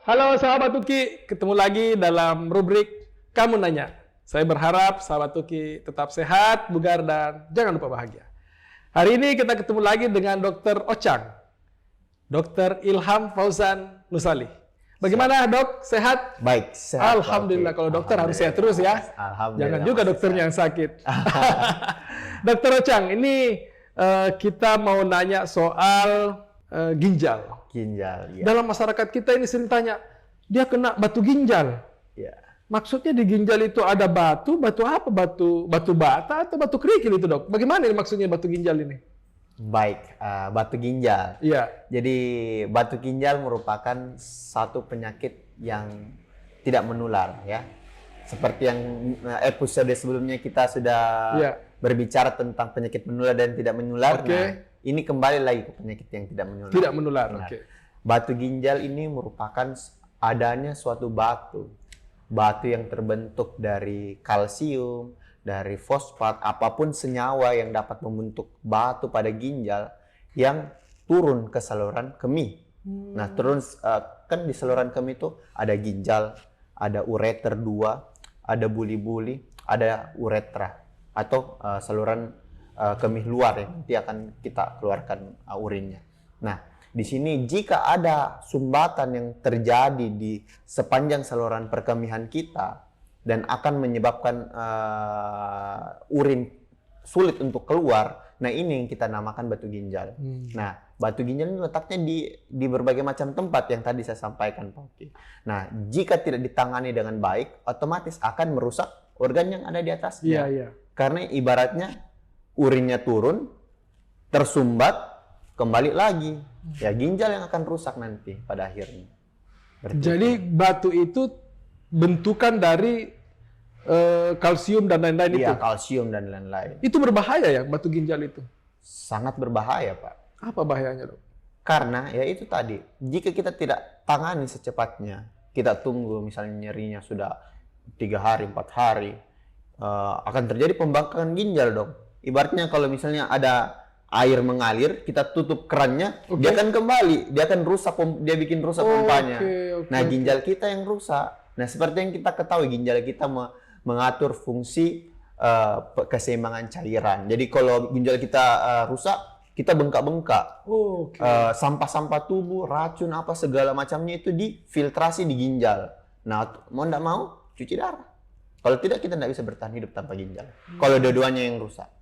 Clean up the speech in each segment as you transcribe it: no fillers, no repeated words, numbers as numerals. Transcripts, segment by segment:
Halo sahabat Tuki, ketemu lagi dalam rubrik Kamu Nanya. Saya berharap sahabat Tuki tetap sehat, bugar, dan jangan lupa bahagia. Hari ini kita ketemu lagi dengan Dr. Ocang, Dr. Ilham Fauzan Nusali. Bagaimana dok? Sehat? Baik, sehat. Alhamdulillah, kalau dokter harus sehat terus ya. Jangan juga dokternya yang sakit. Dr. Ocang, ini kita mau nanya soal ginjal. Ginjal, ya. Dalam masyarakat kita ini sering tanya, dia kena batu ginjal. Ya. Maksudnya di ginjal itu ada batu apa? Batu bata atau batu kerikil itu dok? Bagaimana ini maksudnya batu ginjal ini? Baik, batu ginjal. Iya. Jadi batu ginjal merupakan satu penyakit yang tidak menular, ya. Seperti yang episode sebelumnya kita sudah berbicara tentang penyakit menular dan tidak menular. Oke. Nah, ini kembali lagi ke penyakit yang tidak menular. Tidak menular. Nah, Oke. batu ginjal ini merupakan adanya suatu batu yang terbentuk dari kalsium, dari fosfat, apapun senyawa yang dapat membentuk batu pada ginjal yang turun ke saluran kemih. Nah, kan di saluran kemih itu ada ginjal, ada ureter 2, ada buli-buli, ada uretra atau saluran kemih luar yang nanti akan kita keluarkan urinnya. Nah, di sini jika ada sumbatan yang terjadi di sepanjang saluran perkemihan kita dan akan menyebabkan urin sulit untuk keluar, nah ini yang kita namakan batu ginjal. Nah, batu ginjal ini letaknya di berbagai macam tempat yang tadi saya sampaikan, Pak Oki. Nah, jika tidak ditangani dengan baik, otomatis akan merusak organ yang ada di atasnya. Iya, iya. Karena ibaratnya urinnya turun, tersumbat, kembali lagi. Ya, ginjal yang akan rusak nanti pada akhirnya. Jadi batu itu bentukan dari kalsium dan lain-lain itu? Iya, kalsium dan lain-lain. Itu berbahaya ya batu ginjal itu? Sangat berbahaya, Pak. Apa bahayanya dok? Karena ya itu tadi, jika kita tidak tangani secepatnya, kita tunggu misalnya nyerinya sudah 3 hari, 4 hari, akan terjadi pembengkakan ginjal dong. Ibaratnya kalau misalnya ada air mengalir, kita tutup kerannya, dia akan kembali, dia akan rusak, dia bikin rusak pompanya. Nah, ginjal kita yang rusak. Nah, seperti yang kita ketahui, ginjal kita mengatur fungsi keseimbangan cairan. Jadi kalau ginjal kita rusak, kita bengkak-bengkak. Sampah-sampah tubuh, racun apa segala macamnya itu difiltrasi di ginjal. Nah, mau nggak mau cuci darah. Kalau tidak, kita nggak bisa bertahan hidup tanpa ginjal. Kalau dua-duanya yang rusak.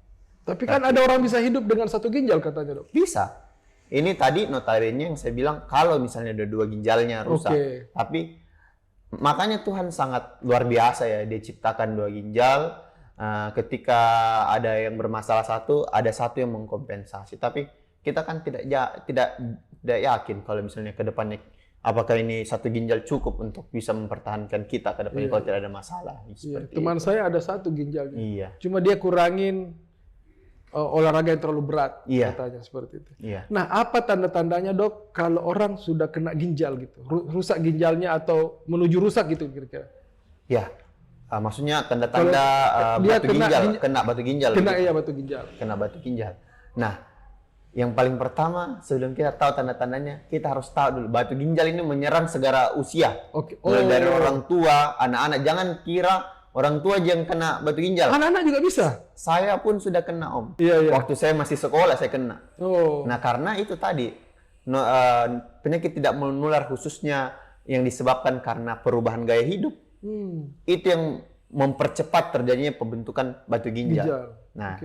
Tapi kan ada orang bisa hidup dengan satu ginjal katanya dok. Bisa. Ini tadi notabene yang saya bilang kalau misalnya ada 2 ginjalnya rusak. Tapi makanya Tuhan sangat luar biasa ya, dia ciptakan 2 ginjal. Ketika ada yang bermasalah satu, ada satu yang mengkompensasi. Tapi kita kan tidak yakin kalau misalnya ke depannya apakah ini 1 ginjal cukup untuk bisa mempertahankan kita ke depannya kalau tidak ada masalah. Teman saya ada 1 ginjalnya. Iya. Cuma dia kurangin olahraga yang terlalu berat, katanya seperti itu. Iya. Nah, apa tanda-tandanya dok kalau orang sudah kena ginjal gitu, rusak ginjalnya atau menuju rusak gitu kira-kira? Ya, maksudnya tanda-tanda batu ginjal, kena batu ginjal. Kena gitu. Iya batu ginjal. Kena batu ginjal. Nah, yang paling pertama sebelum kita tahu tanda-tandanya, kita harus tahu dulu batu ginjal ini menyerang segala usia. Mulai dari orang tua, anak-anak. Jangan kira orang tua aja yang kena batu ginjal. Anak-anak juga bisa? Saya pun sudah kena, Om. Iya. Waktu saya masih sekolah, saya kena. Nah, karena itu tadi, penyakit tidak menular khususnya yang disebabkan karena perubahan gaya hidup. Itu yang mempercepat terjadinya pembentukan batu ginjal. Nah,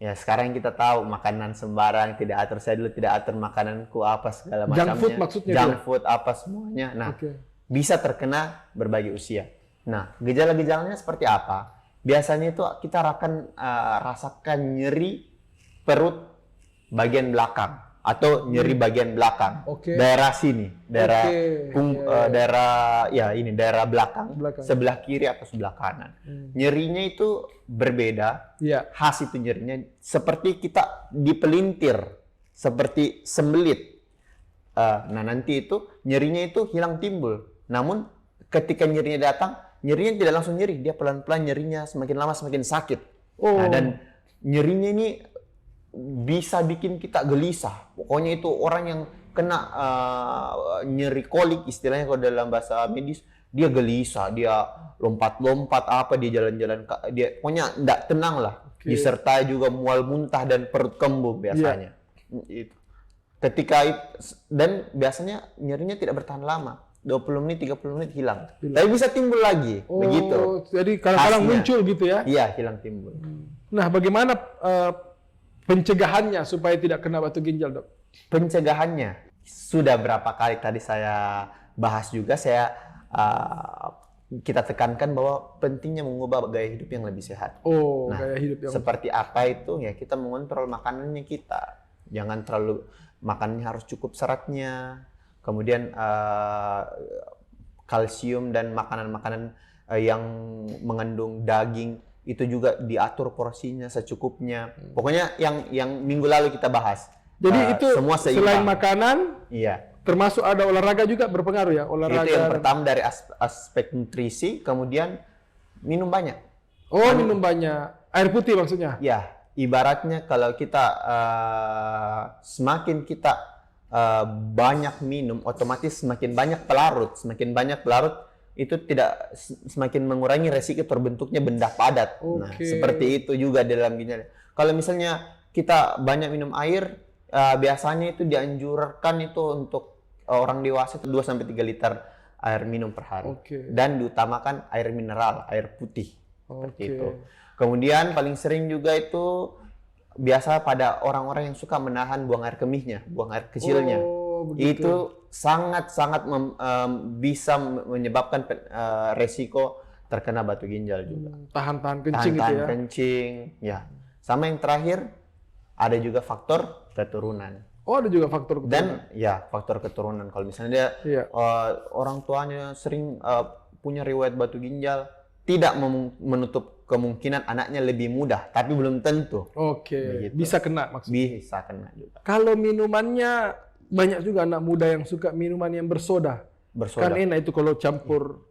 ya sekarang kita tahu makanan sembarang tidak atur. Saya dulu tidak atur makananku apa segala macamnya. Junk food maksudnya? Junk food apa semuanya. Nah, bisa terkena berbagai usia. Nah, gejala-gejalanya seperti apa? Biasanya itu kita akan rasakan nyeri perut bagian belakang atau nyeri bagian belakang, daerah sini, daerah belakang, sebelah kiri atau sebelah kanan. Nyerinya itu berbeda, khas itu nyerinya seperti kita dipelintir, seperti sembelit. Nah, nanti itu nyerinya itu hilang timbul. Namun ketika nyerinya datang, nyerinya tidak langsung nyeri, dia pelan-pelan nyerinya semakin lama semakin sakit. Nah, dan nyerinya ini bisa bikin kita gelisah. Pokoknya itu orang yang kena nyeri kolik istilahnya kalau dalam bahasa medis, dia gelisah, dia lompat-lompat apa, dia jalan-jalan, dia pokoknya tidak tenang lah. Oke. Disertai juga mual muntah dan perut kembung biasanya. Itu. Dan biasanya nyerinya tidak bertahan lama. 20 menit, 30 menit hilang. Tapi bisa timbul lagi, begitu. Jadi kadang-kadang Khasnya. muncul gitu ya. Iya, hilang timbul. Nah, bagaimana pencegahannya supaya tidak kena batu ginjal, Dok? Pencegahannya sudah berapa kali tadi saya bahas juga, kita tekankan bahwa pentingnya mengubah gaya hidup yang lebih sehat. Oh, Nah, gaya hidup yang seperti apa itu ya, kita mengontrol makanannya kita. Jangan terlalu, makannya harus cukup seratnya. Kemudian kalsium dan makanan-makanan yang mengandung daging itu juga diatur porsinya secukupnya. Pokoknya yang minggu lalu kita bahas. Jadi itu semua selain seimbang. makanan, Iya. termasuk ada olahraga juga berpengaruh ya? Olahraga. Itu yang pertama dari aspek nutrisi, kemudian minum banyak. Oh, minum banyak. Air putih maksudnya? Ya, ibaratnya kalau kita semakin kita banyak minum, otomatis semakin banyak pelarut. Semakin banyak pelarut itu tidak semakin mengurangi resiko terbentuknya benda padat. Nah, Oke. seperti itu juga dalam ginjal. Kalau misalnya kita banyak minum air, biasanya itu dianjurkan itu untuk orang dewasa itu 2-3 liter air minum per hari. Oke. Dan diutamakan air mineral, air putih. Seperti Oke. itu. Kemudian paling sering juga itu biasa pada orang-orang yang suka menahan buang air kemihnya, buang air kecilnya. Oh, begitu. Itu sangat-sangat bisa menyebabkan resiko terkena batu ginjal juga. Tahan-tahan kencing gitu Tahan ya? kencing, ya. Sama yang terakhir, ada juga faktor keturunan. Oh, ada juga faktor keturunan. Dan ya faktor keturunan. Kalau misalnya dia Iya. orang tuanya sering punya riwayat batu ginjal, tidak menutup kemungkinan anaknya lebih mudah, tapi belum tentu Oke, Begitu. bisa kena maksudnya. bisa kena juga. Kalau minumannya, banyak juga anak muda yang suka minuman yang bersoda. Kan Bersoda. enak itu kalau campur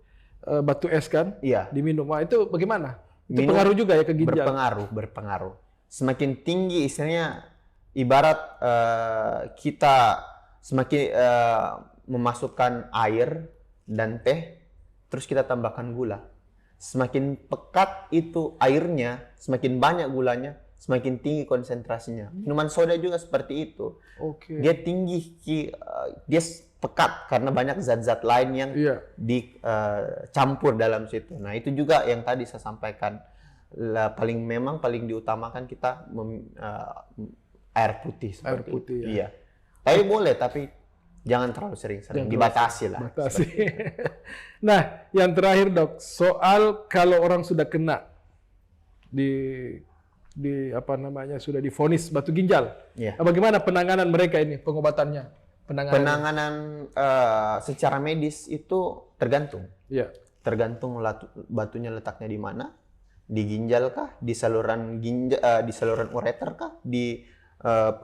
batu es kan, Iya, diminum. Wah, itu bagaimana? Itu Minum pengaruh juga ya ke ginjal? berpengaruh. Semakin tinggi istilahnya, ibarat kita semakin memasukkan air dan teh, terus kita tambahkan gula. Semakin pekat itu airnya, semakin banyak gulanya, semakin tinggi konsentrasinya. Minuman soda juga seperti itu. Oke. Dia tinggi, dia pekat karena banyak zat-zat lain yang Iya. dicampur dalam situ. Nah, itu juga yang tadi saya sampaikan. Paling diutamakan kita air putih. Air Seperti putih, itu. ya. Iya. Tapi boleh, tapi jangan terlalu sering-sering. Jangan Dibatasi lah. Batasi. Nah, yang terakhir Dok, soal kalau orang sudah kena di apa namanya, sudah divonis batu ginjal. Iya. Bagaimana penanganan mereka ini, pengobatannya? Penanganan secara medis itu tergantung. Iya. Tergantung batunya letaknya di mana, di ginjal kah, di saluran ginjal, di saluran ureter kah, di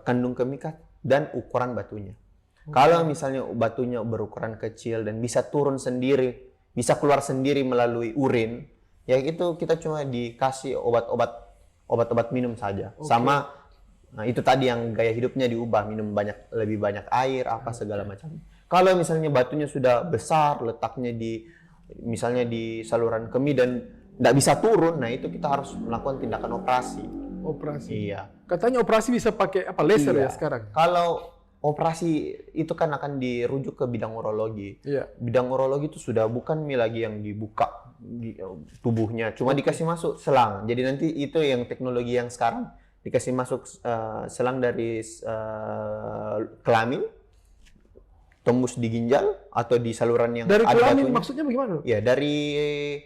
kandung kemih kah, dan ukuran batunya. Kalau misalnya batunya berukuran kecil dan bisa turun sendiri, bisa keluar sendiri melalui urin, ya itu kita cuma dikasih obat-obat minum saja. Sama, nah itu tadi yang gaya hidupnya diubah, minum lebih banyak air, apa segala macam. Kalau misalnya batunya sudah besar, letaknya misalnya di saluran kemih dan tidak bisa turun, nah itu kita harus melakukan tindakan operasi. Operasi. Iya. Katanya operasi bisa pakai apa, laser Iya. ya sekarang? Kalau operasi itu kan akan dirujuk ke bidang urologi. Iya. Bidang urologi itu sudah bukan lagi yang dibuka tubuhnya, cuma dikasih masuk selang. Jadi nanti itu yang teknologi yang sekarang dikasih masuk selang dari kelamin, tembus di ginjal atau di saluran yang Dari ada kelamin batunya. maksudnya bagaimana? Ya, dari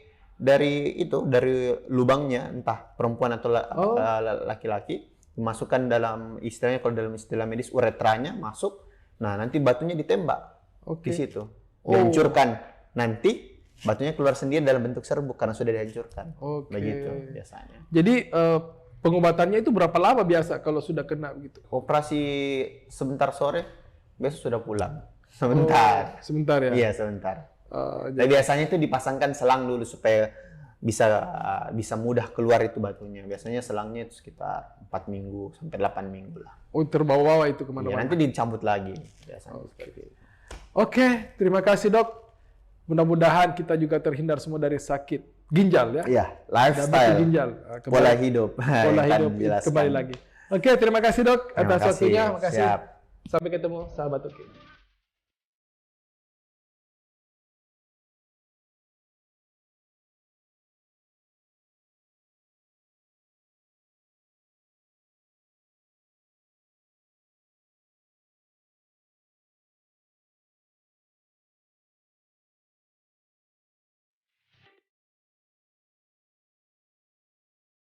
lubangnya, entah perempuan atau laki-laki, dimasukkan dalam istilahnya, kalau dalam istilah medis uretranya masuk. Nah, nanti batunya ditembak di situ. Dihancurkan. Nanti batunya keluar sendiri dalam bentuk serbuk karena sudah dihancurkan. Oke. Begitu biasanya. Jadi pengobatannya itu berapa lama biasa kalau sudah kena begitu? Operasi sebentar sore, besok sudah pulang. Sebentar. Sebentar ya. Iya, sebentar. Eh, Nah, biasanya itu dipasangkan selang dulu supaya bisa mudah keluar itu batunya. Biasanya selangnya itu sekitar 4 minggu sampai 8 minggu lah. Oh, terbawa-bawa itu Ya, kemana-mana. nanti dicabut lagi biasanya seperti itu. Oke, terima kasih dok. Mudah-mudahan kita juga terhindar semua dari sakit ginjal ya. Iya, Diabetes lifestyle, ginjal. pola hidup. Pola Kan hidup dijelaskan. kembali lagi. Oke, terima kasih dok Terima atas kasih. waktunya. Makasih. Siap. Sampai ketemu sahabat Tuki.